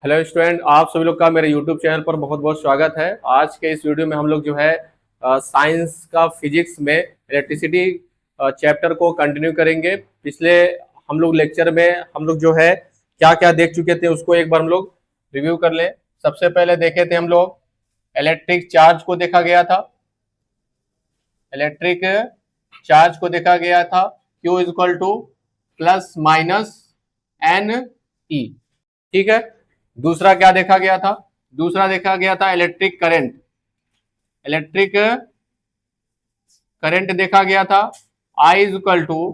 Hello student, आप सभी लोग का मेरे यूट्यूब चैनल पर बहुत बहुत स्वागत है। आज के इस वीडियो में हम लोग जो है साइंस का फिजिक्स में इलेक्ट्रिसिटी चैप्टर को कंटिन्यू करेंगे। पिछले हम लोग लेक्चर में हम लोग जो है क्या क्या देख चुके थे उसको एक बार हम लोग रिव्यू कर लें। सबसे पहले देखे थे हम लोग इलेक्ट्रिक चार्ज को देखा गया था। इलेक्ट्रिक चार्ज को देखा गया था Q equal to plus minus n ई। ठीक है। दूसरा क्या देखा गया था? दूसरा देखा गया था इलेक्ट्रिक करंट। इलेक्ट्रिक करंट देखा गया था I is equal to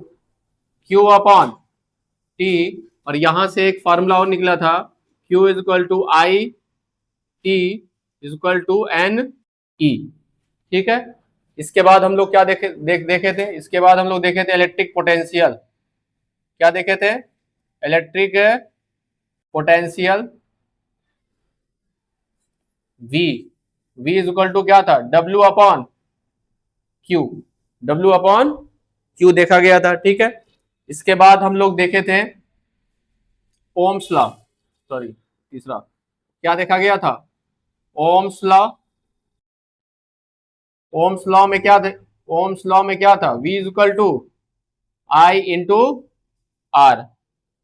Q upon T, और यहां से एक फॉर्मूला और निकला था Q is equal to I T is equal to N ई। ठीक है। इसके बाद हम लोग क्या देखे थे? इसके बाद हम लोग देखे थे इलेक्ट्रिक पोटेंशियल। क्या देखे थे? Electric potential V is equal to क्या था? W upon Q। W upon Q देखा गया था। ठीक है। इसके बाद हम लोग देखे थे ओम्स लॉ। सॉरी, तीसरा क्या देखा गया था? Ohm's law. ओम्स लॉ में क्या थे? ओम्स लॉ में क्या था? V is equal to I into R.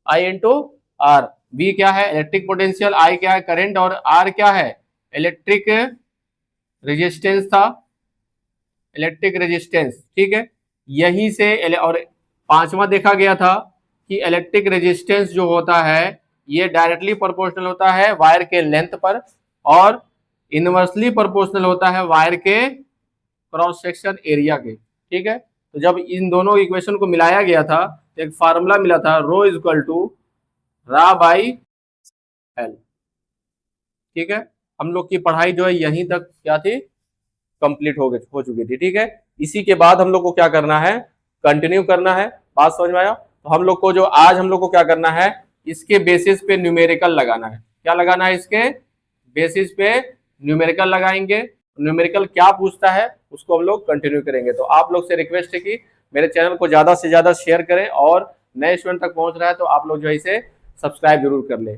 I into R. V क्या है? Electric potential. I क्या है? करंट। और R क्या है? इलेक्ट्रिक रेजिस्टेंस था। Electric resistance. ठीक है। यहीं से और पांचवा देखा गया था कि इलेक्ट्रिक रेजिस्टेंस जो होता है ये डायरेक्टली प्रोपोर्शनल होता है वायर के लेंथ पर, और इनवर्सली प्रोपोर्शनल होता है वायर के क्रॉस सेक्शन एरिया के। ठीक है। तो जब इन दोनों इक्वेशन को मिलाया गया था तो एक फार्मूला मिला था रो इज इक्वल टू रा बाई एल। ठीक है। हम लोग की पढ़ाई जो है यहीं तक क्या थी? कंप्लीट हो चुकी थी। ठीक है। इसी के बाद हम लोग को क्या करना है? कंटिन्यू करना है। बात समझ में आया? तो हम लोग को जो आज हम लोग को क्या करना है, इसके बेसिस पे न्यूमेरिकल लगाना है। क्या लगाना है? इसके बेसिस पे न्यूमेरिकल लगाएंगे। न्यूमेरिकल क्या पूछता है उसको हम लोग कंटिन्यू करेंगे। तो आप लोग से रिक्वेस्ट है कि मेरे चैनल को ज्यादा से ज्यादा शेयर करें, और नए स्टूडेंट तक पहुंच रहा है तो आप लोग जो है इसे सब्सक्राइब जरूर कर ले।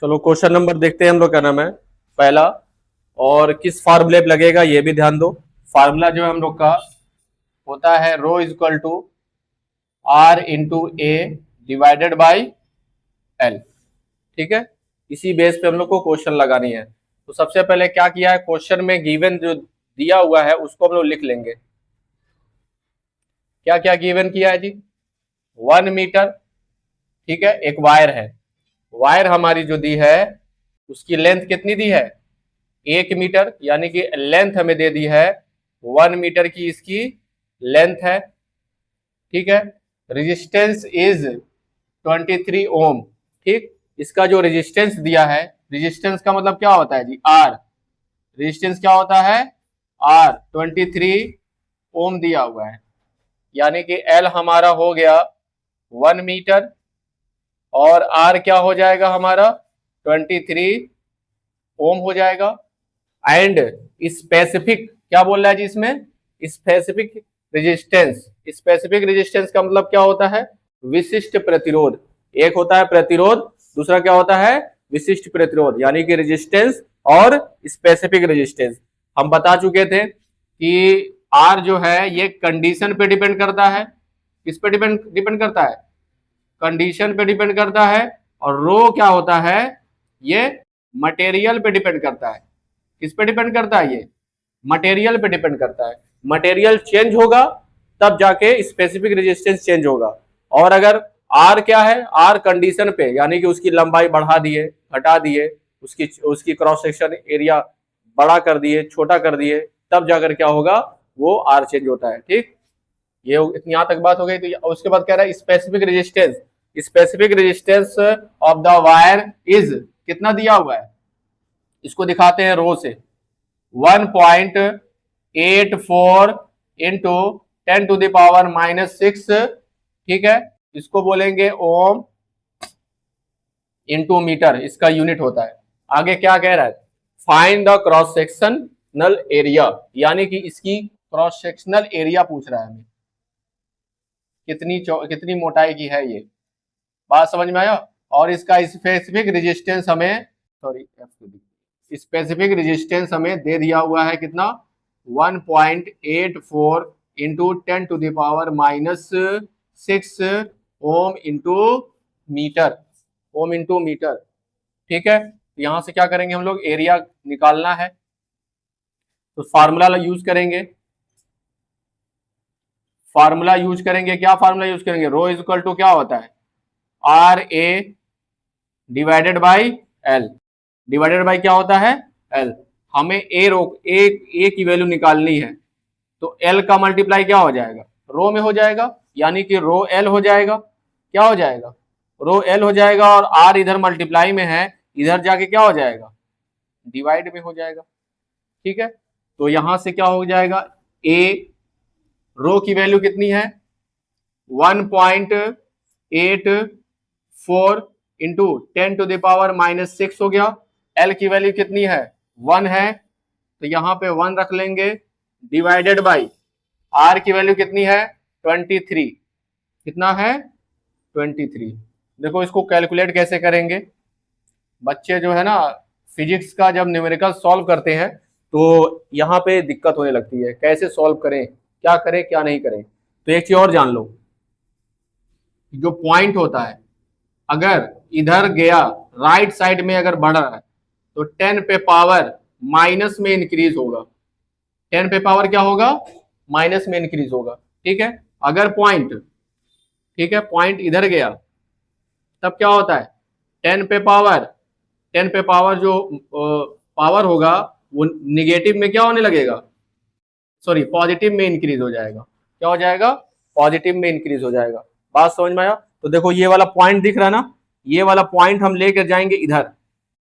चलो क्वेश्चन नंबर देखते हैं हम लोग। क्या नाम है पहला, और किस फार्मूले पे लगेगा ये भी ध्यान दो। फार्मूला जो है हम लोग का होता है rho is equal to R into A divided by L. ठीक है। इसी बेस पे हम लोग को क्वेश्चन लगानी है। तो सबसे पहले क्या किया है, क्वेश्चन में गिवन जो दिया हुआ है उसको हम लोग लिख लेंगे। क्या क्या गिवन किया है जी? 1 मीटर। ठीक है। एक वायर है। वायर हमारी जो दी है उसकी लेंथ कितनी दी है? 1 मीटर, यानी कि लेंथ हमें दे दी है 1 मीटर की इसकी लेंथ है। ठीक है। रेजिस्टेंस इज 23 ओम। ठीक। इसका जो रेजिस्टेंस दिया है, रेजिस्टेंस का मतलब क्या होता है जी? आर। रेजिस्टेंस क्या होता है? आर। 23 ओम दिया हुआ है, यानी कि एल हमारा हो गया 1 मीटर, और आर क्या हो जाएगा हमारा? 23 ओम हो जाएगा। एंड स्पेसिफिक क्या बोल रहा है जी इसमें? Specific resistance. स्पेसिफिक रेजिस्टेंस का मतलब क्या होता है? विशिष्ट प्रतिरोध। एक होता है प्रतिरोध, दूसरा क्या होता है? विशिष्ट प्रतिरोध, यानी कि रेजिस्टेंस और स्पेसिफिक रेजिस्टेंस। हम बता चुके थे कि आर जो है ये कंडीशन पे डिपेंड करता है। किस पे डिपेंड करता है? कंडीशन पे डिपेंड करता है। और रो क्या होता है? ये मटेरियल पे डिपेंड करता है। किस पे डिपेंड करता है? ये मटेरियल पे डिपेंड करता है। मटेरियल चेंज होगा तब जाके स्पेसिफिक रेजिस्टेंस चेंज होगा। और अगर आर क्या है? आर कंडीशन पे, यानी कि उसकी लंबाई बढ़ा दिए, घटा दिए, उसकी उसकी क्रॉस सेक्शन एरिया बड़ा कर दिए, छोटा कर दिए, तब जाकर क्या होगा? वो आर चेंज होता है। ठीक। ये यहां तक बात हो गई। तो उसके बाद कह रहा है specific resistance. Specific resistance of the wire is कितना दिया हुआ है? इसको दिखाते हैं रो से। 1.84 इंटू 10⁻⁻6। ठीक है। इसको बोलेंगे ओम इंटू मीटर, इसका यूनिट होता है। आगे क्या कह रहा है? Find the cross sectional area, यानी कि इसकी क्रॉस सेक्शनल एरिया पूछ रहा है हमें, कितनी मोटाई की है ये, बात समझ में आया। और इसका स्पेसिफिक रेजिस्टेंस हमें, सॉरी स्पेसिफिक रेजिस्टेंस हमें दे दिया हुआ है कितना, 1.84 into 10⁻⁻6 ohm into metre, ohm into metre. ठीक है, यहां से क्या करेंगे हम लोग, एरिया निकालना है, तो फार्मूला यूज करेंगे, क्या फार्मूला यूज करेंगे, रो इज इक्वल टू क्या होता है, R A divided by L, divided by क्या होता है, एल। हमें ए की वैल्यू निकालनी है, तो एल का मल्टीप्लाई क्या हो जाएगा, रो में हो जाएगा, यानी कि रो एल हो जाएगा, क्या हो जाएगा, रो एल हो जाएगा, और आर इधर मल्टीप्लाई में है, इधर जाके क्या हो जाएगा, डिवाइड में हो जाएगा। ठीक है, तो यहां से क्या हो जाएगा, ए रो की वैल्यू कितनी है, 1.84 इंटू 10⁻⁻6 हो गया। एल की वैल्यू कितनी है, 1 है, तो यहां पे 1 रख लेंगे, डिवाइडेड बाई आर की वैल्यू कितनी है, 23, कितना है, 23। देखो इसको कैलकुलेट कैसे करेंगे, बच्चे जो है ना फिजिक्स का जब न्यूमेरिकल सॉल्व करते हैं तो यहाँ पे दिक्कत होने लगती है, कैसे सॉल्व करें, क्या करें क्या नहीं करें। तो एक चीज और जान लो, जो पॉइंट होता है अगर इधर गया, राइट साइड में अगर बढ़ रहा है, तो 10 पे पावर माइनस में इंक्रीज होगा, 10 पे पावर क्या होगा, माइनस में इंक्रीज होगा। ठीक है, अगर पॉइंट, ठीक है पॉइंट इधर गया तब क्या होता है, 10 पे पावर जो पावर होगा वो निगेटिव में क्या होने लगेगा, सॉरी पॉजिटिव में इंक्रीज हो जाएगा, क्या हो जाएगा, पॉजिटिव में इंक्रीज हो जाएगा। बात समझ में आया। तो देखो ये वाला पॉइंट दिख रहा है ना, ये वाला पॉइंट हम लेकर जाएंगे इधर,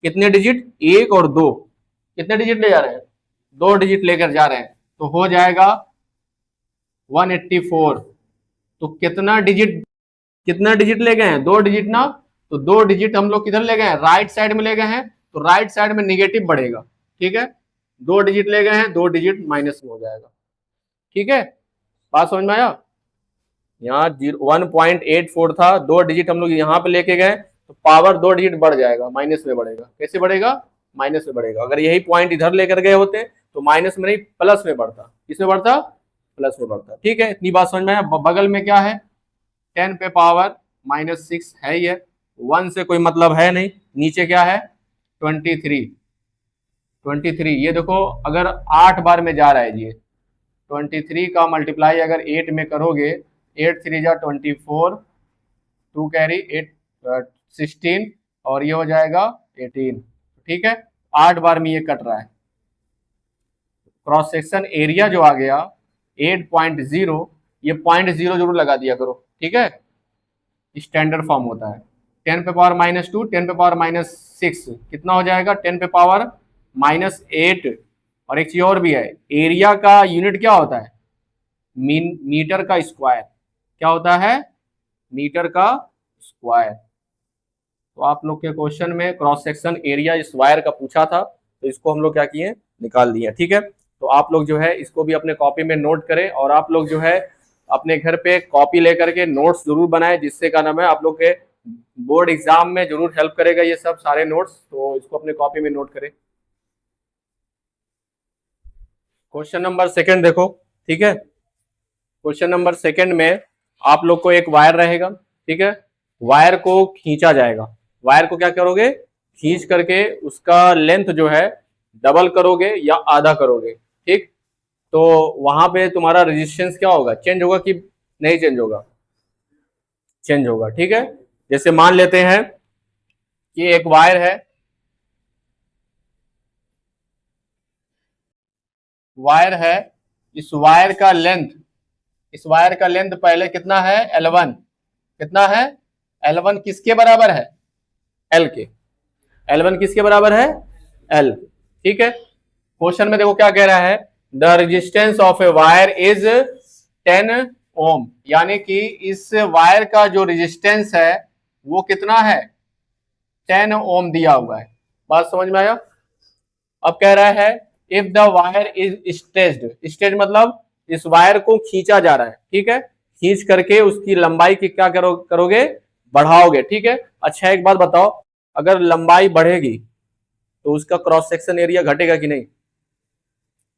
कितने डिजिट, 1 और 2, कितने डिजिट ले जा रहे हैं, 2 डिजिट लेकर जा रहे हैं, तो हो जाएगा 184। तो कितना डिजिट ले गए हैं, 2 डिजिट ना, तो 2 डिजिट हम लोग किधर ले गए हैं, राइट साइड में ले गए हैं, तो राइट साइड में निगेटिव बढ़ेगा। ठीक है, 2 डिजिट ले गए हैं, 2 डिजिट माइनस में हो जाएगा। ठीक है, बात समझ में आया। यहाँ 1.84 था, 2 डिजिट हम लोग यहाँ पे लेके गए, तो पावर 2 डिजिट बढ़ जाएगा, माइनस में बढ़ेगा। कैसे बढ़ेगा, माइनस में बढ़ेगा। अगर यही पॉइंट इधर लेकर गए होते तो माइनस में नहीं प्लस में बढ़ता, किसमें बढ़ता, प्लस में बढ़ता। ठीक है, इतनी बात समझ में आया। बगल में क्या है, 10 पे पावर -6 है, ये 1 से कोई मतलब है नहीं। नीचे क्या है, 23, ये देखो अगर 8 बार में जा रहा है ये, 23 का मल्टीप्लाई अगर 8 में करोगे, 8 3 जा 24, 2 कैरी 8 16, और ये हो जाएगा 18। ठीक है, 8 बार में ये कट रहा है। क्रॉस सेक्शन एरिया जो आ गया 8.0, ये 0.0 जरूर लगा दिया करो। ठीक है, स्टैंडर्ड फॉर्म होता है। 10 पे पावर -2, 10 पे पावर -6 कितना हो जाएगा, 10 पे पावर -8। और एक चीज और भी है, एरिया का यूनिट क्या होता है, मीटर का स्क्वायर। क्या होता है, मीटर का स्क्वायर। तो आप लोग के क्वेश्चन में क्रॉस सेक्शन एरिया इस वायर का पूछा था, तो इसको हम लोग क्या किए, निकाल दिए। ठीक है, तो आप लोग जो है इसको भी अपने कॉपी में नोट करें, और आप लोग जो है अपने घर पे कॉपी लेकर के नोट्स जरूर बनाएं, जिससे क्या नाम है आप लोग के बोर्ड एग्जाम में जरूर हेल्प करेगा ये सब सारे नोट्स। तो इसको अपने कॉपी में नोट करें। क्वेश्चन नंबर 2 देखो। ठीक है, क्वेश्चन नंबर 2 में आप लोग को एक वायर रहेगा। ठीक है, वायर को खींचा जाएगा। वायर को क्या करोगे, खींच करके उसका लेंथ जो है डबल करोगे या आधा करोगे। ठीक, तो वहां पे तुम्हारा रेजिस्टेंस क्या होगा, चेंज होगा कि नहीं चेंज होगा, चेंज होगा। ठीक है, जैसे मान लेते हैं कि एक वायर है, इस वायर का लेंथ पहले कितना है, L1, कितना है, L1 किसके बराबर है, L के। L1 किसके बराबर है, L। ठीक है, क्वेश्चन में देखो क्या कह रहा है, the resistance of a wire is 10 ओम, यानी कि इस वायर का जो रेजिस्टेंस है वो कितना है, 10 ओम दिया हुआ है। बात समझ में आया। अब कह रहा है if the wire is stretched, stretch मतलब इस वायर को खींचा जा रहा है, ठीक है, खींच करके उसकी लंबाई की क्या करोगे, बढ़ाओगे, ठीक है। अच्छा एक बात बताओ, अगर लंबाई बढ़ेगी तो उसका क्रॉस सेक्शन एरिया घटेगा कि नहीं?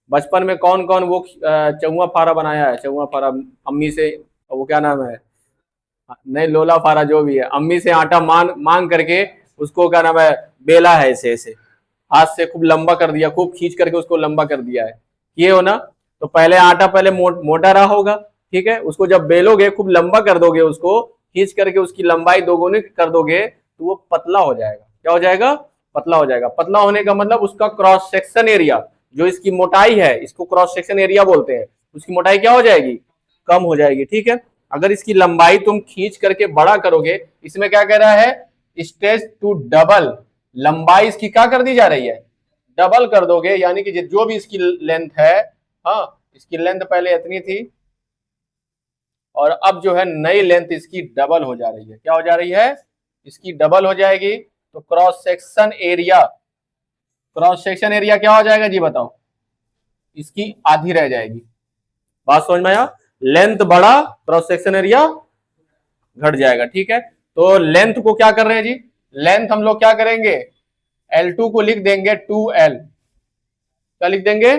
बचपन में कौन कौन वो चौवा फारा बनाया है, चौवा फारा अम्मी से, वो क्या नाम है, नहीं लोला फारा जो भी है, अम्मी से आटा मांग करके उसको क्या नाम है, बेला है, ऐसे ऐसे हाथ से खूब लंबा कर दिया, खूब खींच करके उसको लंबा कर दिया है, ये हो ना। तो पहले आटा पहले मोटा रहा होगा, ठीक है, उसको जब बेलोगे खूब लंबा कर दोगे, उसको खींच करके उसकी लंबाई दोगुनी कर दोगे तो वो पतला हो जाएगा। क्या हो जाएगा? पतला हो जाएगा। पतला होने का मतलब उसका क्रॉस सेक्शन एरिया, जो इसकी मोटाई है, इसको क्रॉस सेक्शन एरिया बोलते हैं, उसकी मोटाई क्या हो जाएगी? कम हो जाएगी, ठीक है। अगर इसकी लंबाई तुम खींच करके बड़ा करोगे, इसमें क्या कह रहा है, स्टेज टू डबल, लंबाई इसकी क्या कर दी जा रही है, डबल कर दोगे, यानी कि जो भी इसकी लेंथ है, हाँ इसकी लेंथ पहले इतनी थी और अब जो है नई लेंथ इसकी डबल हो जा रही है। क्या हो जा रही है? इसकी डबल हो जाएगी। तो cross section area, cross section area क्या हो जाएगा जी बताओ? इसकी आधी रह जाएगी। बात समझ में आया? लेंथ बढ़ा, क्रॉस सेक्शन एरिया घट जाएगा, ठीक है। तो लेंथ को क्या कर रहे हैं जी, लेंथ हम लोग क्या करेंगे, L2 को लिख देंगे 2L। क्या लिख देंगे?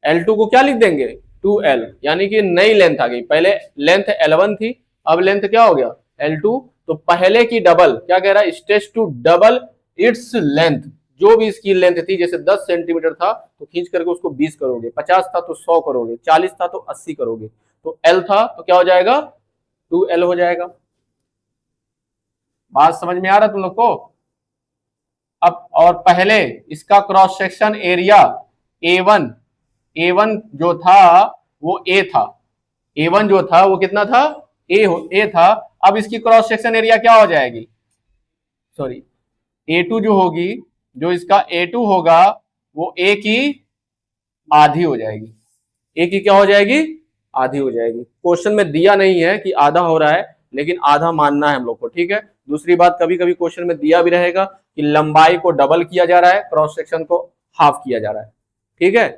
L2 को क्या लिख देंगे? 2L, यानी कि नई लेंथ आ गई। पहले लेंथ L1 थी, अब लेंथ क्या हो गया? L2। तो पहले की डबल, क्या कह रहा है, stage to double its length, जो भी इसकी लेंथ थी, जैसे 10 सेंटीमीटर था तो खींच करके उसको 20 करोगे, 50 था तो 100 करोगे, 40 था तो 80 करोगे, तो L था तो क्या हो जाएगा? 2L हो जाएगा। बात समझ में आ रहा तुम लोग को? अब और पहले इसका cross section area A1, A1 जो था वो A था, A1 जो था वो कितना था? A था। अब इसकी क्रॉस सेक्शन एरिया क्या हो जाएगी, सॉरी A2 जो होगी, जो इसका A2 होगा वो A की आधी हो जाएगी। A की क्या हो जाएगी? आधी हो जाएगी। क्वेश्चन में दिया नहीं है कि आधा हो रहा है, लेकिन आधा मानना है हम लोग को, ठीक है। दूसरी बात, कभी कभी क्वेश्चन में दिया भी रहेगा कि लंबाई को डबल किया जा रहा है, क्रॉस सेक्शन को हाफ किया जा रहा है, ठीक है।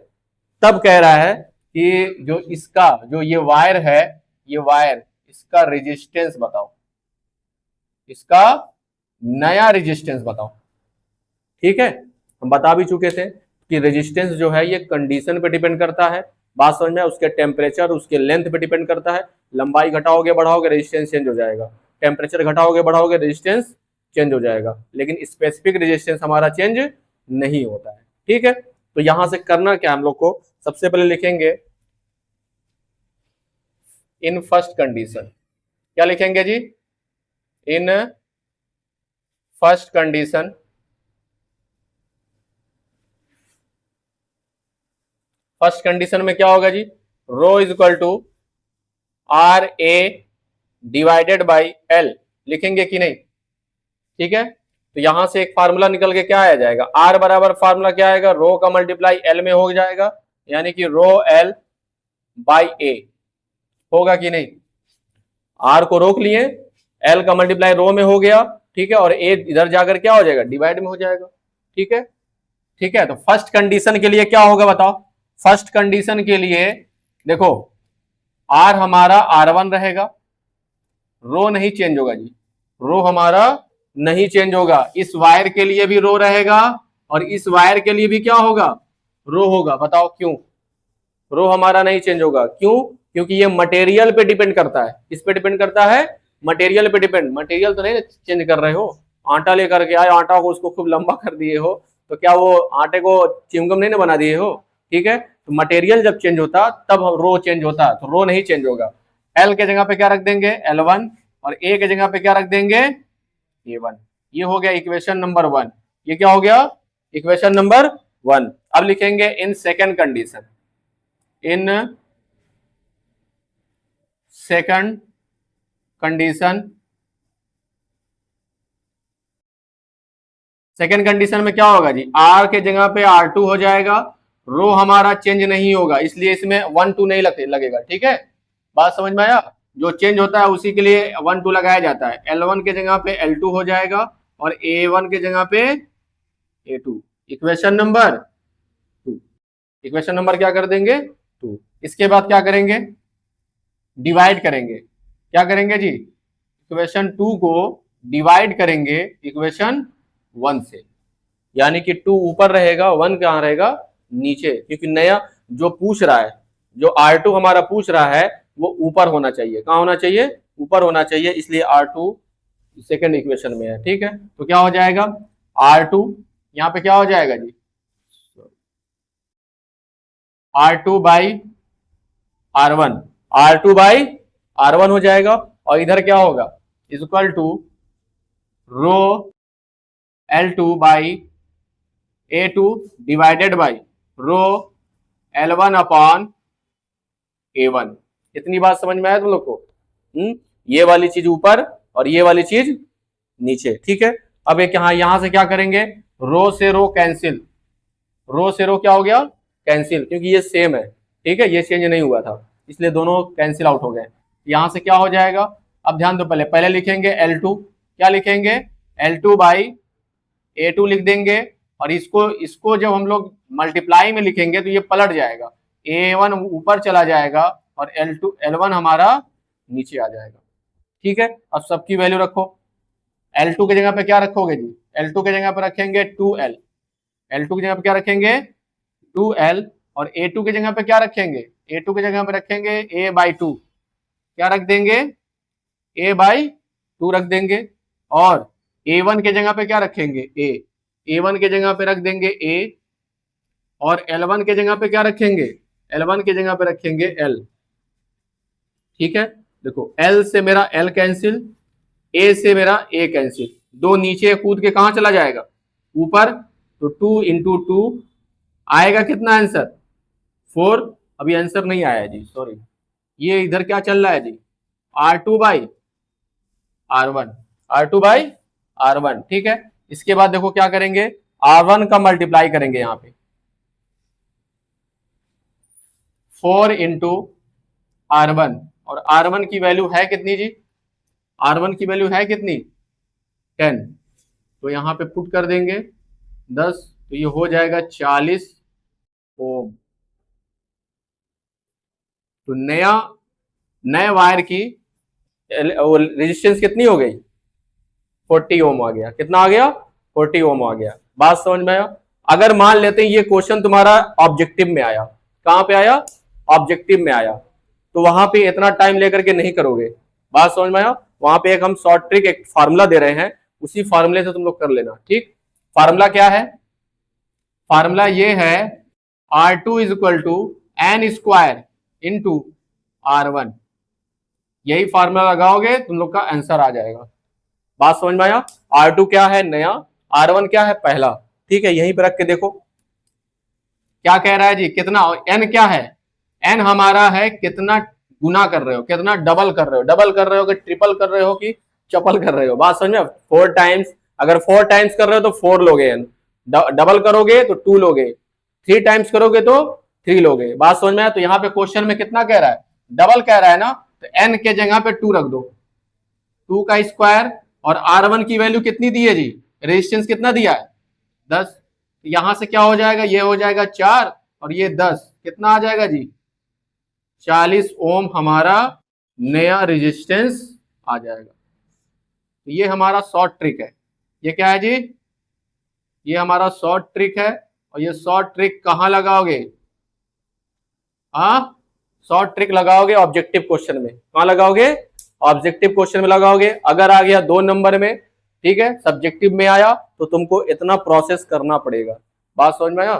तब कह रहा है कि जो इसका जो ये वायर है, ये वायर, इसका रेजिस्टेंस बताओ, इसका नया रेजिस्टेंस बताओ, ठीक है। हम बता भी चुके थे कि रेजिस्टेंस जो है ये कंडीशन पे डिपेंड करता है। बात समझ में, उसके टेम्परेचर, उसके लेंथ पे डिपेंड करता है। लंबाई घटाओगे बढ़ाओगे रेजिस्टेंस चेंज हो जाएगा, टेम्परेचर घटाओगे बढ़ाओगे रेजिस्टेंस चेंज हो जाएगा, लेकिन स्पेसिफिक रेजिस्टेंस हमारा चेंज नहीं होता है, ठीक है। तो यहां से करना क्या हम लोग को, सबसे पहले लिखेंगे इन फर्स्ट कंडीशन। क्या लिखेंगे जी? In first condition, first condition में क्या होगा जी, rho is equal to R A divided by L, लिखेंगे कि नहीं? ठीक है। तो यहां से एक फार्मूला निकल के क्या आ जाएगा, आर बराबर फार्मूला क्या आएगा, रो का मल्टीप्लाई एल में हो जाएगा, यानी कि रो एल बाई ए होगा कि नहीं? आर को रोक लिए, एल का मल्टीप्लाई रो में हो गया, ठीक है, और ए इधर जाकर क्या हो जाएगा, डिवाइड में हो जाएगा, ठीक है। ठीक है, तो फर्स्ट कंडीशन के लिए क्या होगा बताओ? फर्स्ट कंडीशन के लिए देखो, आर हमारा R1 रहेगा, रो नहीं चेंज होगा जी, रो हमारा नहीं चेंज होगा। इस वायर के लिए भी रो रहेगा और इस वायर के लिए भी क्या होगा, रो होगा। बताओ क्यों रो हमारा नहीं चेंज होगा? क्यों? क्योंकि ये मटेरियल पे डिपेंड करता है। किस पे डिपेंड करता है? मटेरियल पे डिपेंड। मटेरियल तो नहीं चेंज कर रहे हो, आटा लेकर के आए, आटा को उसको खूब लंबा कर दिए हो, तो क्या वो आटे को चिंगम नहीं ना बना दिए हो? ठीक है, तो मटेरियल जब चेंज होता तब रो चेंज होता, तो रो नहीं चेंज होगा। एल के जगह पे क्या रख देंगे, L1, और ए के जगह पे क्या रख देंगे, A1। ये हो गया इक्वेशन नंबर 1। ये क्या हो गया, इक्वेशन नंबर 1। अब लिखेंगे in second condition, in second condition. Second condition में क्या होगा जी, R के जगह पे R2 हो जाएगा, रो हमारा चेंज नहीं होगा, इसलिए इसमें 1 2 नहीं लगेगा, ठीक है। बात समझ में आया? जो चेंज होता है उसी के लिए 1 2 लगाया जाता है। L1 के जगह पे L2 हो जाएगा और A1 के जगह पे A2। Equation number 2, equation number क्या कर देंगे, 2। इसके बाद क्या करेंगे, डिवाइड करेंगे। क्या करेंगे जी, इक्वेशन 2 को डिवाइड करेंगे इक्वेशन 1 से, यानी कि 2 ऊपर रहेगा, 1 कहां रहेगा, नीचे, क्योंकि नया जो पूछ रहा है, जो R2 हमारा पूछ रहा है वो ऊपर होना चाहिए। कहां होना चाहिए, ऊपर होना चाहिए, इसलिए R2 सेकेंड इक्वेशन में है। ठीक है, तो क्या हो जाएगा, R2 यहां पे क्या हो जाएगा जी, R2 by R1, R2 by R1 हो जाएगा, और इधर क्या होगा, equal to rho L2 by A2 divided by rho L1 upon A1। इतनी बात समझ में आया तुम लोग को? ये वाली चीज ऊपर और ये वाली चीज नीचे। ठीक है, अब एक यहां से क्या करेंगे, रो से रो कैंसिल, रो से रो क्या हो गया, कैंसिल, क्योंकि ये सेम है। ठीक है, ये चेंज नहीं हुआ था, इसलिए दोनों कैंसिल आउट हो गए। यहां से क्या हो जाएगा, अब ध्यान दो, पहले पहले लिखेंगे L2, क्या लिखेंगे, L2 बाई A2 लिख देंगे, और इसको इसको जब हम लोग मल्टीप्लाई में लिखेंगे तो ये पलट जाएगा, A1 ऊपर चला जाएगा और L1 हमारा नीचे आ जाएगा। ठीक है, अब सबकी वैल्यू रखो। L2 की जगह पे क्या रखोगे जी, L2 की जगह पे रखेंगे 2L, L2 की जगह पे क्या रखेंगे 2L, और A2 की जगह पे क्या रखेंगे, A2 की जगह पे रखेंगे A/2, क्या रख देंगे, A/2 रख देंगे, और A1 के जगह पे क्या रखेंगे, A1 के जगह पे रख देंगे A, और L1 के जगह पे क्या रखेंगे, L1 के जगह पे रखेंगे L। ठीक है, देखो L से मेरा L कैंसिल, A से मेरा A कैंसिल, दो नीचे कूद के कहां चला जाएगा, ऊपर, तो 2 इंटू 2 आएगा कितना आंसर, 4। अभी आंसर नहीं आया जी, सॉरी, ये इधर क्या चल रहा है जी, R2 by R1, R2 by R1। ठीक है, इसके बाद देखो क्या करेंगे, R1 का मल्टीप्लाई करेंगे यहां पे, 4 इंटू R1, और R1 की वैल्यू है कितनी जी, R1 की वैल्यू है कितनी, 10, तो यहां पे पुट कर देंगे 10, तो ये हो जाएगा 40 ओम। तो नए वायर की रेजिस्टेंस कितनी हो गई, 40 ओम आ गया। कितना आ गया, 40 ओम आ गया। बात समझ में आया? अगर मान लेते हैं ये क्वेश्चन तुम्हारा ऑब्जेक्टिव में आया, कहां पे आया, ऑब्जेक्टिव में आया, तो वहां पे इतना टाइम लेकर के नहीं करोगे। बात समझ में आया? वहां पे एक हम शॉर्ट ट्रिक, एक फार्मूला दे रहे हैं, उसी फार्मूले से तुम लोग कर लेना। ठीक, फार्मूला क्या है, फार्मूला ये है R2 is equal to n square into R1। यही फार्मूला लगाओगे तुम लोग का आंसर आ जाएगा। बात समझ में आया? R2 क्या है, नया, R1 क्या है, पहला। ठीक है, यहीं पर रख के देखो क्या कह रहा है जी, कितना, n क्या है, n हमारा है कितना गुना कर रहे हो, कितना डबल कर रहे हो, डबल कर रहे हो कि ट्रिपल कर रहे हो कि चपल कर रहे हो। बात समझ में? 4 टाइम्स, अगर 4 टाइम्स कर रहे हो तो 4 लोगे n, डबल करोगे तो 2 लोगे, 3 टाइम्स करोगे तो 3 लोगे। बात समझ में आया? तो यहाँ पे क्वेश्चन में कितना कह रहा है, डबल कह रहा है ना, तो n के जगह पे 2 रख दो, 2 का स्क्वायर, और R1 की वैल्यू कितनी दी है जी, रेजिस्टेंस कितना दिया है, 10। यहां से क्या हो जाएगा, ये हो जाएगा 4 और ये 10, कितना आ जाएगा जी, 40 ओम हमारा नया रेजिस्टेंस आ जाएगा। तो ये हमारा शॉर्ट ट्रिक है। ये क्या है जी, ये हमारा शॉर्ट ट्रिक है, और ये शॉर्ट ट्रिक कहां लगाओगे, हाँ, शॉर्ट ट्रिक लगाओगे ऑब्जेक्टिव क्वेश्चन में। कहां लगाओगे, ऑब्जेक्टिव क्वेश्चन में लगाओगे। अगर आ गया 2 नंबर में, ठीक है, सब्जेक्टिव में आया तो तुमको इतना प्रोसेस करना पड़ेगा। बात समझ में आया?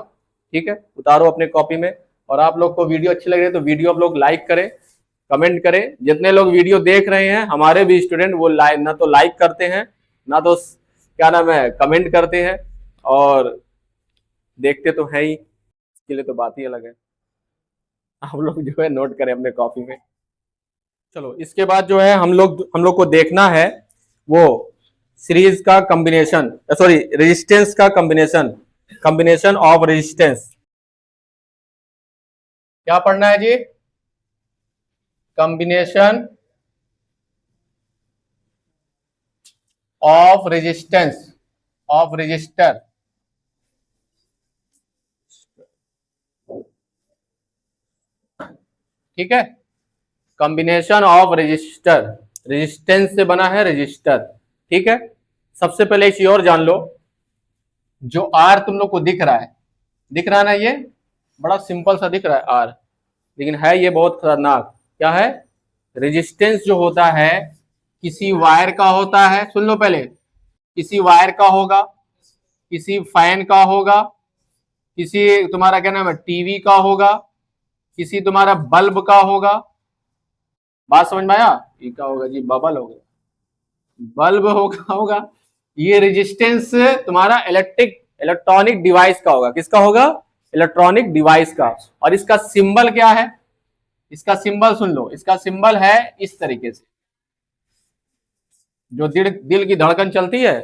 ठीक है, उतारो अपने कॉपी में। और आप लोग को वीडियो अच्छी लग रही है तो वीडियो आप लोग लाइक करें, कमेंट करें। जितने लोग वीडियो देख रहे हैं हमारे भी स्टूडेंट, वो ना तो लाइक करते हैं, ना तो क्या नाम है, कमेंट करते हैं, और देखते तो है ही, इसके लिए तो बात ही अलग है। आप लोग जो है नोट करें अपने कॉपी में। चलो, इसके बाद जो है हम लोग को देखना है वो सीरीज का कॉम्बिनेशन, सॉरी रेजिस्टेंस का कॉम्बिनेशन, कॉम्बिनेशन ऑफ रेजिस्टेंस। क्या पढ़ना है जी, combination of resistance, of resistor. ठीक है, कॉम्बिनेशन ऑफ रजिस्टर, रेजिस्टेंस से बना है रजिस्टर। ठीक है, सबसे पहले एक चीज और जान लो, जो आर तुम लोग को दिख रहा है, दिख रहा है ना, ये बड़ा सिंपल सा दिख रहा है आर, लेकिन है ये बहुत खतरनाक। क्या है? रेजिस्टेंस जो होता है किसी वायर का होता है, सुन लो पहले, किसी वायर का होगा, किसी फैन का होगा, किसी तुम्हारा क्या नाम है टीवी का होगा, किसी तुम्हारा बल्ब का होगा। बात समझ में आया? ये क्या होगा जी? बबल हो गया, बल्ब होगा। ये रेजिस्टेंस तुम्हारा इलेक्ट्रॉनिक डिवाइस का होगा। किसका होगा? इलेक्ट्रॉनिक डिवाइस का। और इसका सिंबल क्या है? इसका सिंबल सुन लो, इसका सिंबल है इस तरीके से, जो दिल की धड़कन चलती है,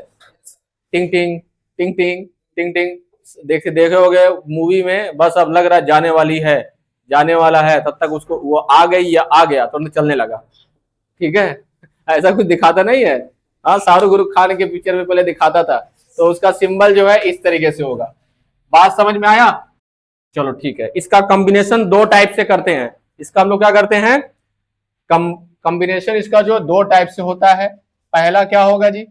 टिंग टिंग टिंग टिंग टिंग टिंग। देखे होगे मूवी में, बस अब लग रहा है जाने वाली है, जाने वाला है, तब तक उसको वो आ गई या आ गया तो चलने लगा। ठीक है, ऐसा कुछ दिखाता नहीं है। हाँ, शाहरुख खान के पिक्चर में पहले दिखाता था, तो उसका सिंबल जो है इस तरीके से होगा। बात समझ में आया? चलो ठीक है, इसका कॉम्बिनेशन दो टाइप से करते हैं। इसका हम लोग क्या करते हैं, कॉम्बिनेशन इसका जो दो टाइप से होता है। पहला क्या होगा जी?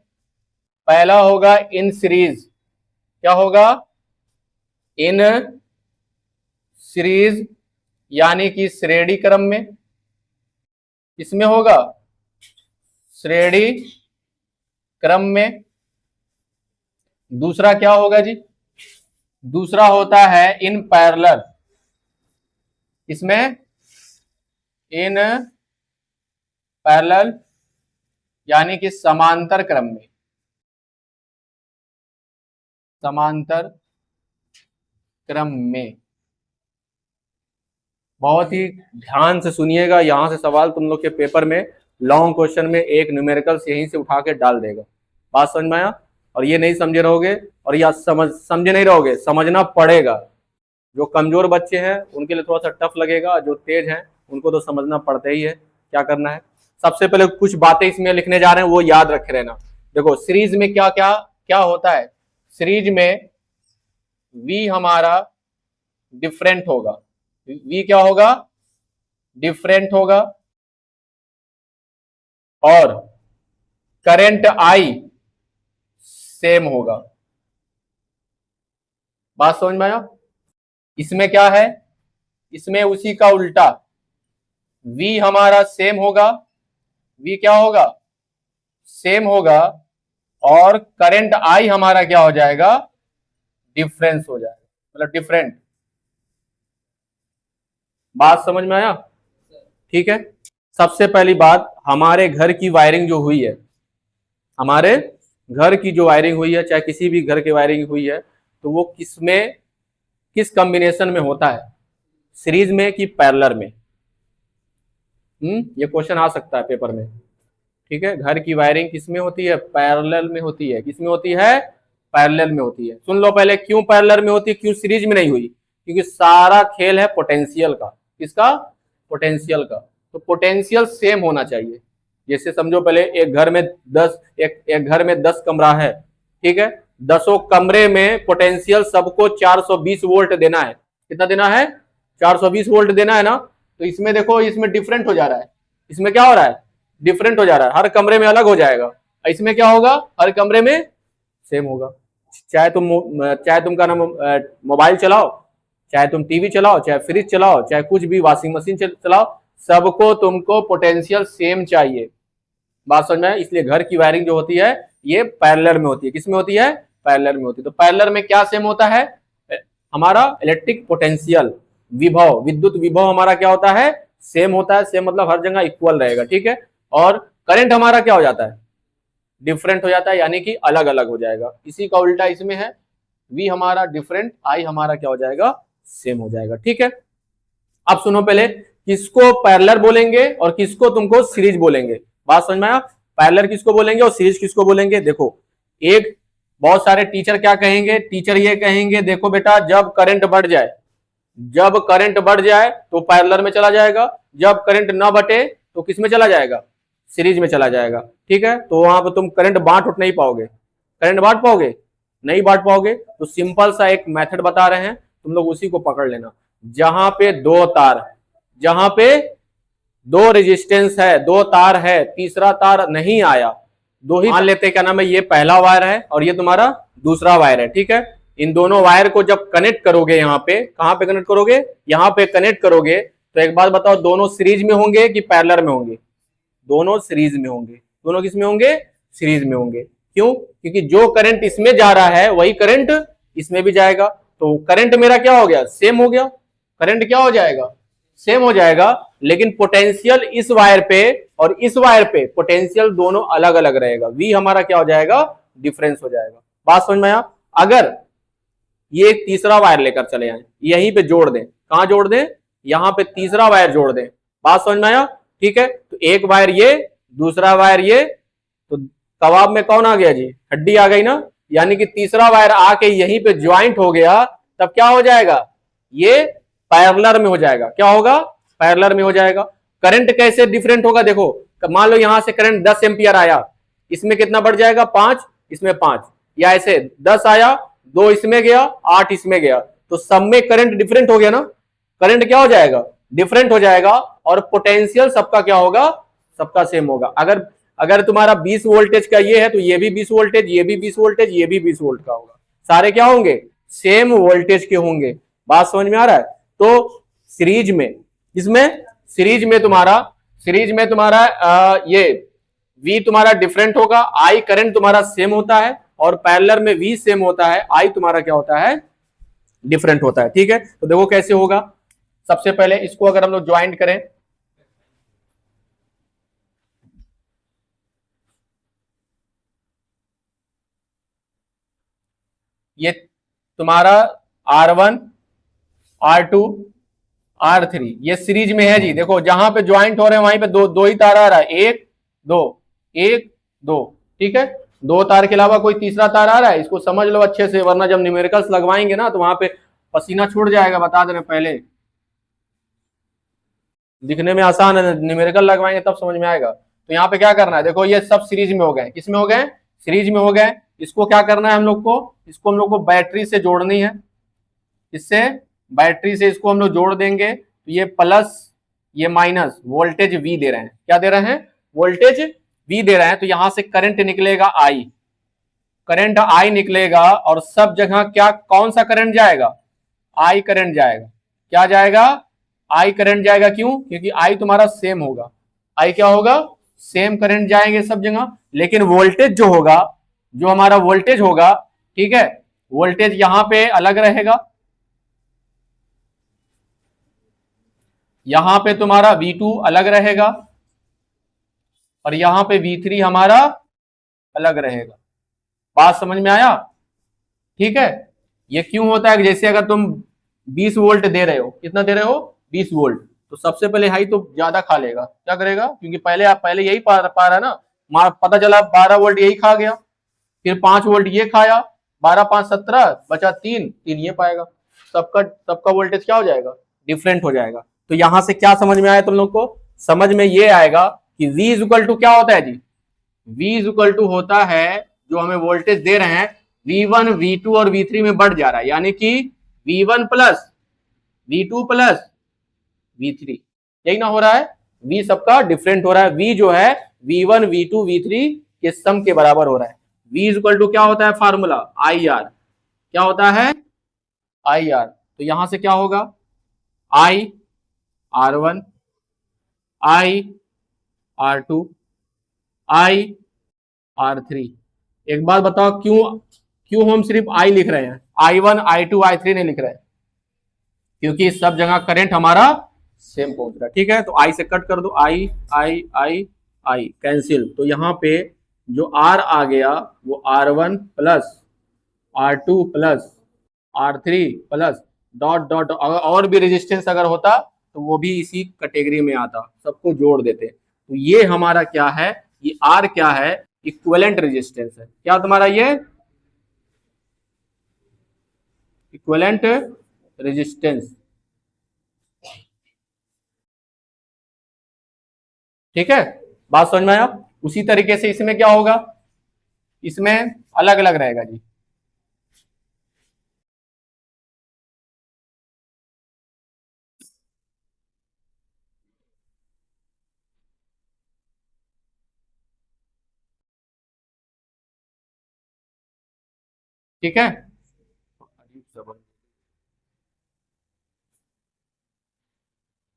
पहला होगा इन सीरीज। क्या होगा? इन सीरीज, यानी कि श्रेणी क्रम में। इसमें होगा श्रेणी क्रम में। दूसरा क्या होगा जी? दूसरा होता है इन पैरेलल। इसमें इन पैरेलल, यानी कि समांतर क्रम में। समांतर क्रम में। बहुत ही ध्यान से सुनिएगा, यहां से सवाल तुम लोग के पेपर में लॉन्ग क्वेश्चन में एक न्यूमेरिकल्स यहीं से उठा के डाल देगा। बात समझ में आया? और ये नहीं समझे रहोगे, और या समझे नहीं रहोगे, समझना पड़ेगा। जो कमजोर बच्चे हैं उनके लिए थोड़ा सा टफ लगेगा, जो तेज हैं उनको तो समझना पड़ता ही है। क्या करना है, सबसे पहले कुछ बातें इसमें लिखने जा रहे हैं, वो याद रखे रहना। देखो सीरीज में क्या क्या क्या होता है। सीरीज में V हमारा डिफरेंट होगा। V क्या होगा? डिफरेंट होगा। और करंट I सेम होगा। बात समझ में आया? इसमें क्या है? इसमें उसी का उल्टा, V हमारा सेम होगा। V क्या होगा? सेम होगा। और करंट I हमारा क्या हो जाएगा? डिफरेंस हो जाएगा, मतलब डिफरेंट। बात समझ में आया? ठीक है, सबसे पहली बात, हमारे घर की वायरिंग जो हुई है, हमारे घर की जो वायरिंग हुई है, चाहे किसी भी घर की वायरिंग हुई है, तो वो किसमें, किस कॉम्बिनेशन में होता है? सीरीज में कि पैरेलल में? ये क्वेश्चन आ सकता है पेपर में। ठीक है, घर की वायरिंग किसमें होती है? पैरेलल में होती है। किसमें होती है? पैरेलल में होती है। सुन लो पहले, क्यों पैरेलल में होती है, क्यों सीरीज में नहीं हुई? क्योंकि सारा खेल है पोटेंशियल का। किसका? पोटेंशियल का। तो पोटेंशियल सेम होना चाहिए। जैसे समझो पहले, एक घर में 10 एक घर में 10 कमरा है। ठीक है, 10 कमरे में पोटेंशियल सबको 420 वोल्ट देना है। कितना देना है? 420 वोल्ट देना है ना। तो इसमें देखो, इसमें डिफरेंट हो जा रहा है। इसमें क्या हो रहा है? डिफरेंट हो जा रहा है, हर कमरे में अलग हो जाएगा। इसमें क्या होगा? हर कमरे में सेम होगा। चाहे तुम का नाम मोबाइल चलाओ, चाहे तुम टीवी चलाओ, चाहे फ्रिज चलाओ, चाहे कुछ भी, वॉशिंग मशीन चलाओ, सबको तुमको पोटेंशियल सेम चाहिए। बात समझ में? इसलिए घर की वायरिंग जो होती है ये पैरेलल में होती है। किसमें होती है? पैरेलल में होती है। तो पैरेलल में क्या सेम होता है? हमारा इलेक्ट्रिक पोटेंशियल, विभव, विद्युत विभव हमारा क्या होता है? सेम होता है। सेम मतलब हर जगह इक्वल रहेगा। ठीक है, और करंट हमारा क्या हो जाता है? डिफरेंट हो जाता है, यानी कि अलग अलग हो जाएगा। इसी का उल्टा इसमें है, V हमारा डिफरेंट, I हमारा क्या हो जाएगा? सेम हो जाएगा। ठीक है, अब सुनो पहले, किसको पैरेलल बोलेंगे और किसको तुमको सीरीज बोलेंगे। बात समझ में आया? पैरेलल किसको बोलेंगे और सीरीज किसको बोलेंगे? देखो, एक बहुत सारे टीचर क्या कहेंगे, टीचर ये कहेंगे, देखो बेटा, जब करंट बढ़ जाए, जब करंट बढ़ जाए तो पैरेलल में चला जाएगा, जब करंट ना बटे तो किस में चला जाएगा? सीरीज में चला जाएगा। ठीक है, तो वहां पर तुम करंट बांट उठ नहीं पाओगे। करंट बांट पाओगे? नहीं बांट पाओगे। तो सिंपल सा एक मेथड बता रहे हैं, तुम लोग उसी को पकड़ लेना। जहां पे दो तार, जहां पे दो रेजिस्टेंस है, दो तार है, तीसरा तार नहीं आया, दो ही मान लेते हैं, क्या नाम है, ये पहला वायर है और ये तुम्हारा दूसरा वायर है, ठीक है। इन दोनों वायर को जब कनेक्ट करोगे, यहाँ पे कहां पे कनेक्ट करोगे, यहाँ पे कनेक्ट करोगे, तो एक बात बताओ, दोनों सीरीज में होंगे कि पैरेलल में होंगे? दोनों सीरीज में होंगे। दोनों किस में होंगे? सीरीज में होंगे। क्यों? क्योंकि जो करंट इसमें जा रहा है वही करंट इसमें भी जाएगा, तो करंट मेरा क्या हो गया? सेम हो गया। करंट क्या हो जाएगा? सेम हो जाएगा। लेकिन पोटेंशियल इस वायर पे और इस वायर पे पोटेंशियल दोनों अलग अलग रहेगा, वी हमारा क्या हो जाएगा? डिफरेंस हो जाएगा। बात समझ में आया? अगर ये तीसरा वायर लेकर चले आए, यहीं पे जोड़ दें, कहां जोड़ दें? यहां पे तीसरा वायर जोड़ दें। बात समझ में आया? ठीक है, तो एक वायर ये, दूसरा वायर ये, तो कबाब में कौन आ गया जी? हड्डी आ गई ना। यानी कि तीसरा वायर आके यहीं पे ज्वाइंट हो गया, तब क्या हो जाएगा? ये पैरेलल में हो जाएगा। क्या होगा? पैरेलल में हो जाएगा। करंट कैसे डिफरेंट होगा? देखो, मान लो यहां से करंट 10 एम्पियर आया, इसमें कितना बढ़ जाएगा? 5, इसमें 5, या ऐसे 10 आया, 2 इसमें गया, 8 इसमें गया, तो सब में करंट डिफरेंट हो गया ना। करंट क्या हो जाएगा? डिफरेंट हो जाएगा। और पोटेंशियल सबका क्या होगा? सबका सेम होगा। अगर अगर तुम्हारा 20 वोल्टेज का ये है, तो ये भी 20 वोल्टेज, ये भी 20 वोल्टेज, ये भी 20 वोल्ट का होगा। सारे क्या होंगे? सेम वोल्टेज के होंगे। बात समझ में आ रहा है? तो सीरीज में, इसमें सीरीज में तुम्हारा ये V तुम्हारा डिफरेंट होगा, I करंट तुम्हारा सेम होता है, और पैरेलल में V सेम होता है, I तुम्हारा क्या होता है? डिफरेंट होता है। ठीक है, तो देखो कैसे होगा। सबसे पहले इसको अगर हम लोग ज्वाइंट करें, ये तुम्हारा R1, R2, R3 ये सीरीज में है जी। देखो जहां पे ज्वाइंट हो रहे हैं वहीं पे दो दो ही तार आ रहा है, एक दो, एक दो, ठीक है। दो तार के अलावा कोई तीसरा तार आ रहा है? इसको समझ लो अच्छे से, वरना जब न्यूमेरिकल्स लगवाएंगे ना तो वहां पे पसीना छूट जाएगा, बता दे रहे पहले। दिखने में आसान है, न्यूमेरिकल लगवाएंगे तब समझ में आएगा। तो यहाँ पे क्या करना है, देखो ये सब सीरीज में हो गए। किसमें हो गए? सीरीज में हो गए। इसको क्या करना है हम लोग को? इसको हम लोग को बैटरी से जोड़नी है। इससे बैटरी से इसको हम लोग जोड़ देंगे, तो ये प्लस ये माइनस, वोल्टेज V दे रहे हैं। क्या दे रहे हैं? वोल्टेज V दे रहे हैं। तो यहां से करंट निकलेगा I, करंट I निकलेगा, और सब जगह क्या, कौन सा करंट जाएगा? I करंट जाएगा। क्या जाएगा? I करंट जाएगा। क्यों? क्योंकि I तुम्हारा सेम होगा। I क्या होगा? सेम करंट जाएंगे सब जगह। लेकिन वोल्टेज जो होगा, जो हमारा वोल्टेज होगा, ठीक है, वोल्टेज यहां पे अलग रहेगा। यहां पे तुम्हारा V2 अलग रहेगा, और यहां पे V3 हमारा अलग रहेगा। बात समझ में आया? ठीक है। ये क्यों होता है? जैसे अगर तुम 20 वोल्ट दे रहे हो, कितना दे रहे हो? 20 वोल्ट, तो सबसे पहले हाई तो ज्यादा खा लेगा। क्या करेगा? क्योंकि पहले आप पहले यही पा रहा ना, पता चला 12 वोल्ट यही खा गया, फिर 5 वोल्ट ये खाया, 12 5 17, बचा 3, 3 ये पाएगा। सबका सबका वोल्टेज क्या हो जाएगा? डिफरेंट हो जाएगा। तो यहां से क्या समझ में आया तुम लोग को? समझ में ये आएगा कि V इक्वल टू क्या होता है जी? V इक्वल टू होता है, जो हमें वोल्टेज दे रहे हैं, V1 V2 और V3 में बढ़ जा रहा है, यानी कि V1 plus V2 plus V3, यही ना हो रहा है? V सबका डिफरेंट हो रहा है। V जो है V1 V2 V3 के सम के बराबर हो रहा है। V इक्वल टू क्या होता है? Formula IR। क्या होता है? IR। तो यहां से क्या होगा? I R1, I R2, I R3। एक बात बताओ, क्यों क्यों हम सिर्फ I लिख रहे हैं, I1 I2 I3 नहीं लिख रहे हैं? क्योंकि सब जगह करंट हमारा सेम पहुंच रहा है। ठीक है, तो I से कट कर दो, I कैंसिल। तो यहां पे जो R आ गया वो R1 plus R2 plus R3 plus dot dot, और भी रेजिस्टेंस अगर होता तो वो भी इसी कैटेगरी में आता, सबको जोड़ देते। तो ये हमारा क्या है? ये R क्या है? इक्विवेलेंट रेजिस्टेंस है। क्या तुम्हारा ये? Equivalent resistance. ठीक है, बात समझ में आया? उसी तरीके से इसमें क्या होगा? इसमें अलग अलग रहेगा जी। ठीक है,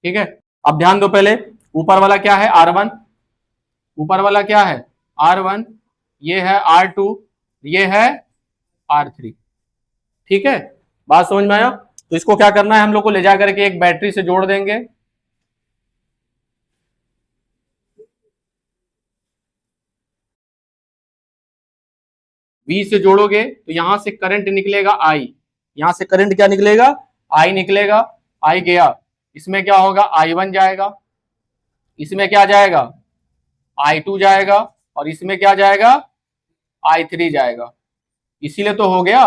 ठीक है। अब ध्यान दो, पहले ऊपर वाला क्या है R1, ऊपर वाला क्या है R1, ये है R2, ये है R3, ठीक है। बात समझ में आया? तो इसको क्या करना है हम लोग को, ले जा करके एक बैटरी से जोड़ देंगे। V से जोड़ोगे तो यहां से करंट निकलेगा I, यहां से करंट क्या निकलेगा, I निकलेगा। I गया, इसमें क्या होगा, I1 जाएगा, इसमें क्या जाएगा, I2 जाएगा, और इसमें क्या जाएगा, I3 जाएगा। इसीलिए तो हो गया,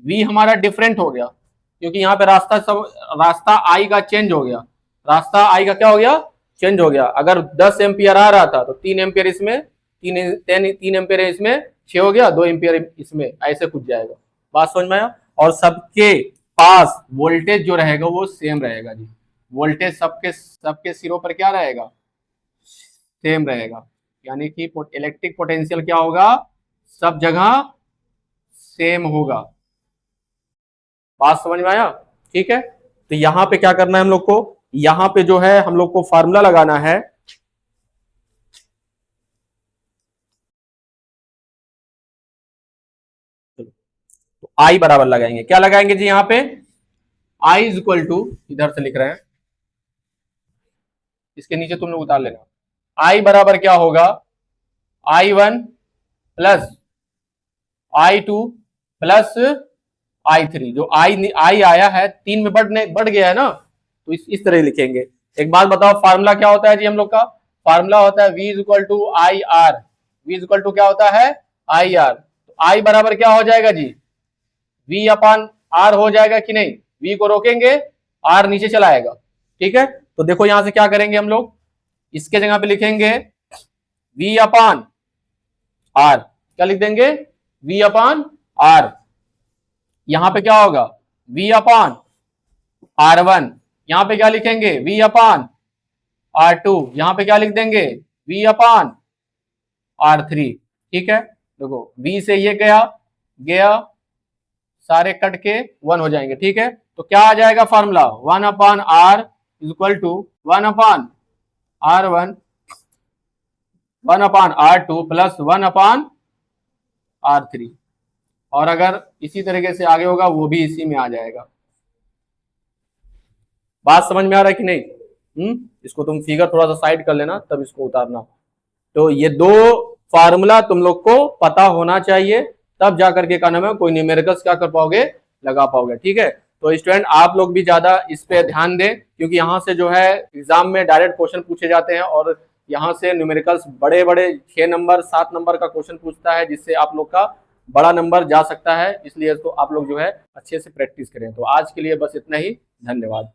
V हमारा डिफरेंट हो गया, क्योंकि यहाँ पे रास्ता I का चेंज हो गया, रास्ता I का क्या हो गया, चेंज हो गया। अगर 10 एम्पियर आ रहा था तो 3 एम्पियर इसमें, 3 एम्पियर इसमें, 6 हो गया, 2 एम्पियर इसमें, ऐसे कुछ जाएगा। बात समझ में आया? और सबके पास वोल्टेज जो रहेगा वो सेम रहेगा जी, वोल्टेज सबके सबके सिरों पर क्या रहेगा, सेम रहेगा। यानी कि इलेक्ट्रिक पोटेंशियल क्या होगा, सब जगह सेम होगा। बात समझ में आया? ठीक है। तो यहां पे क्या करना है हम लोग को, यहां पे जो है हम लोग को फार्मूला लगाना है, तो आई बराबर लगाएंगे, क्या लगाएंगे जी यहां पे, आई इज इक्वल टू, इधर से लिख रहे हैं, इसके नीचे तुम लोग उतार लेना। आई बराबर क्या होगा, I1 plus I2 plus I3, जो आई आया है 3 में बढ़ गया है ना, तो इस तरह लिखेंगे। एक बात बताओ, फार्मूला क्या होता है जी हम लोग का, फार्मूला होता है V is equal to I R, V is equal to क्या होता है, आई आर। तो आई बराबर क्या हो जाएगा जी, V अपान आर हो जाएगा कि नहीं, V को रोकेंगे, आर नीचे चला आएगा, ठीक है। तो देखो यहां से क्या करेंगे हम लोग, इसके जगह पे लिखेंगे V अपान आर, क्या लिख देंगे, V अपान आर। यहां पे क्या होगा, V अपान R1, यहां पे क्या लिखेंगे, V अपान R2, यहां पे क्या लिख देंगे, V अपान R3, ठीक है। देखो V से ये गया गया, सारे कट के 1 हो जाएंगे, ठीक है। तो क्या आ जाएगा formula, 1 upon R is equal to 1 upon R1, 1 upon R2 plus 1 upon R3। और अगर इसी तरीके से आगे होगा वो भी इसी में आ जाएगा। बात समझ में आ रहा है कि नहीं? इसको तुम फिगर थोड़ा सा साइड कर लेना, तब इसको उतारना। तो ये दो फार्मूला तुम लोग को पता होना चाहिए, तब जाकर के क्या नाम है, कोई न्यूमेरिकल्स क्या कर पाओगे, लगा पाओगे, ठीक है। तो स्टूडेंट आप लोग भी ज्यादा इस पे ध्यान दें, क्योंकि यहाँ से जो है एग्जाम में डायरेक्ट क्वेश्चन पूछे जाते हैं, और यहाँ से न्यूमेरिकल्स बड़े बड़े 6 नंबर 7 नंबर का क्वेश्चन पूछता है, जिससे आप लोग का बड़ा नंबर जा सकता है। इसलिए तो आप लोग जो है अच्छे से प्रैक्टिस करें। तो आज के लिए बस इतना ही, धन्यवाद।